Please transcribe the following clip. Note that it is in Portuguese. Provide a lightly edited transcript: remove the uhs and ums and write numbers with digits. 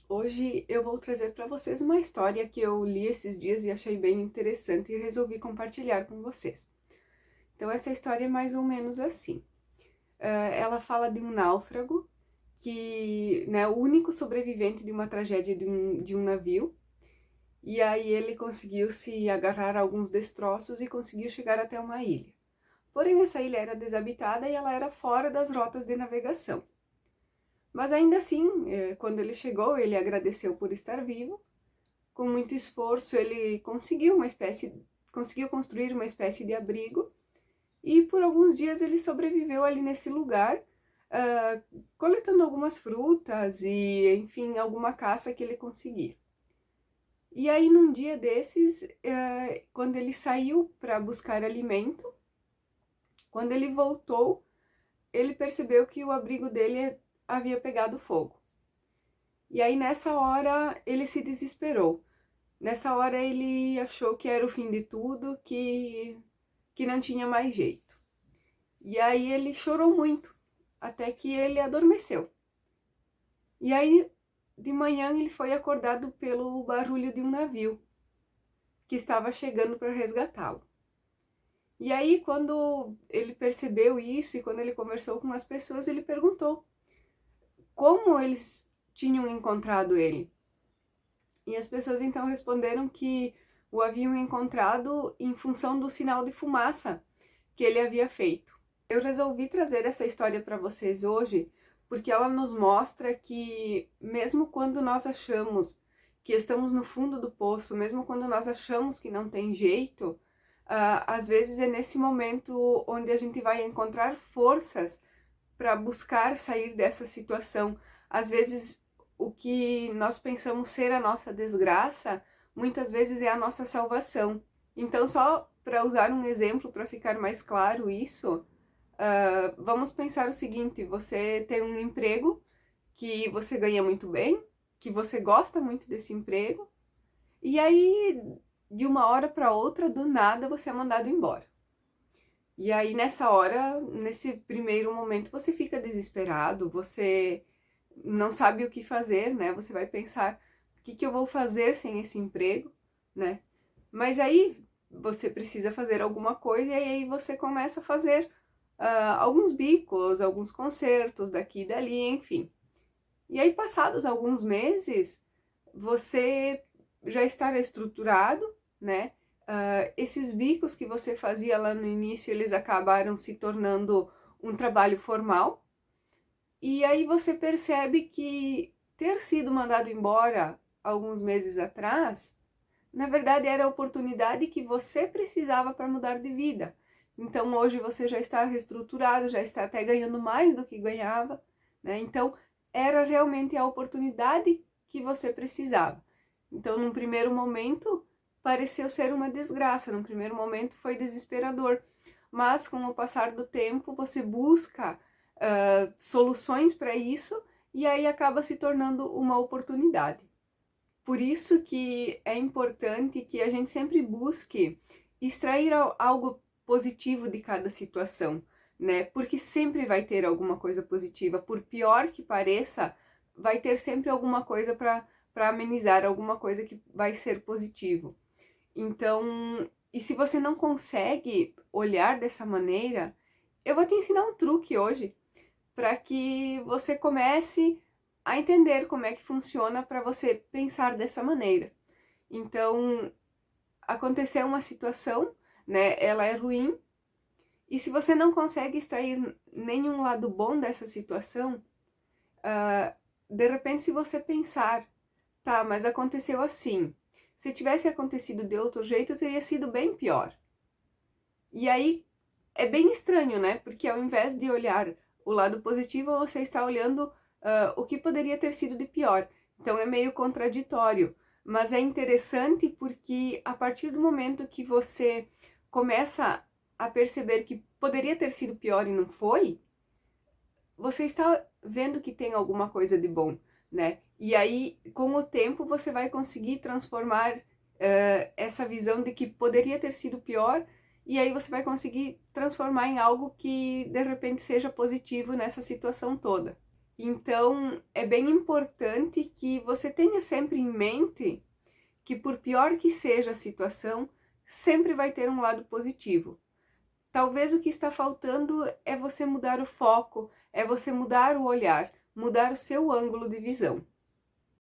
Hoje eu vou trazer para vocês uma história que eu li esses dias e achei bem interessante e resolvi compartilhar com vocês. Então, essa história é mais ou menos assim. Ela fala de um náufrago que, né, o único sobrevivente de uma tragédia de um navio, e aí ele conseguiu se agarrar a alguns destroços e conseguiu chegar até uma ilha. Porém, essa ilha era desabitada e ela era fora das rotas de navegação. Mas ainda assim, quando ele chegou, ele agradeceu por estar vivo. Com muito esforço, ele conseguiu construir uma espécie de abrigo e por alguns dias ele sobreviveu ali nesse lugar, coletando algumas frutas e, enfim, alguma caça que ele conseguia. E aí, num dia desses, quando ele saiu para buscar alimento, quando ele voltou, ele percebeu que o abrigo dele havia pegado fogo. E aí, nessa hora, ele se desesperou. Nessa hora ele achou que era o fim de tudo, que não tinha mais jeito. E aí ele chorou muito, até que ele adormeceu. E aí, de manhã, ele foi acordado pelo barulho de um navio que estava chegando para resgatá-lo. E aí, quando ele percebeu isso e quando ele conversou com as pessoas, ele perguntou como eles tinham encontrado ele. E as pessoas então responderam que o haviam encontrado em função do sinal de fumaça que ele havia feito. Eu resolvi trazer essa história para vocês hoje porque ela nos mostra que, mesmo quando nós achamos que estamos no fundo do poço, mesmo quando nós achamos que não tem jeito, às vezes é nesse momento onde a gente vai encontrar forças para buscar sair dessa situação. Às vezes, o que nós pensamos ser a nossa desgraça, muitas vezes é a nossa salvação. Então, só para usar um exemplo, para ficar mais claro isso, vamos pensar o seguinte: você tem um emprego que você ganha muito bem, que você gosta muito desse emprego, e aí, de uma hora para outra, do nada, você é mandado embora. E aí, nessa hora, nesse primeiro momento, você fica desesperado, você não sabe o que fazer, né? Você vai pensar, o que eu vou fazer sem esse emprego, né? Mas aí, você precisa fazer alguma coisa e aí você começa a fazer alguns bicos, alguns concertos daqui e dali, enfim. E aí, passados alguns meses, você já estará estruturado, né? Esses bicos que você fazia lá no início, eles acabaram se tornando um trabalho formal. E aí você percebe que ter sido mandado embora alguns meses atrás, na verdade era a oportunidade que você precisava para mudar de vida. Então hoje você já está reestruturado, já está até ganhando mais do que ganhava, né? Então era realmente a oportunidade que você precisava. Então, num primeiro momento, pareceu ser uma desgraça, num primeiro momento foi desesperador, mas com o passar do tempo você busca soluções para isso e aí acaba se tornando uma oportunidade. Por isso que é importante que a gente sempre busque extrair algo positivo de cada situação, né? Porque sempre vai ter alguma coisa positiva, por pior que pareça, vai ter sempre alguma coisa para amenizar, alguma coisa que vai ser positivo. Então, e se você não consegue olhar dessa maneira, eu vou te ensinar um truque hoje para que você comece a entender como é que funciona para você pensar dessa maneira. Então, aconteceu uma situação, né? Ela é ruim, e se você não consegue extrair nenhum lado bom dessa situação, de repente, se você pensar, tá, mas aconteceu assim. Se tivesse acontecido de outro jeito, teria sido bem pior. E aí é bem estranho, né? Porque ao invés de olhar o lado positivo, você está olhando o que poderia ter sido de pior. Então é meio contraditório. Mas é interessante porque a partir do momento que você começa a perceber que poderia ter sido pior e não foi, você está vendo que tem alguma coisa de bom, né? E aí, com o tempo, você vai conseguir transformar essa visão de que poderia ter sido pior, e aí você vai conseguir transformar em algo que, de repente, seja positivo nessa situação toda. Então, é bem importante que você tenha sempre em mente que, por pior que seja a situação, sempre vai ter um lado positivo. Talvez o que está faltando é você mudar o foco, é você mudar o olhar, mudar o seu ângulo de visão.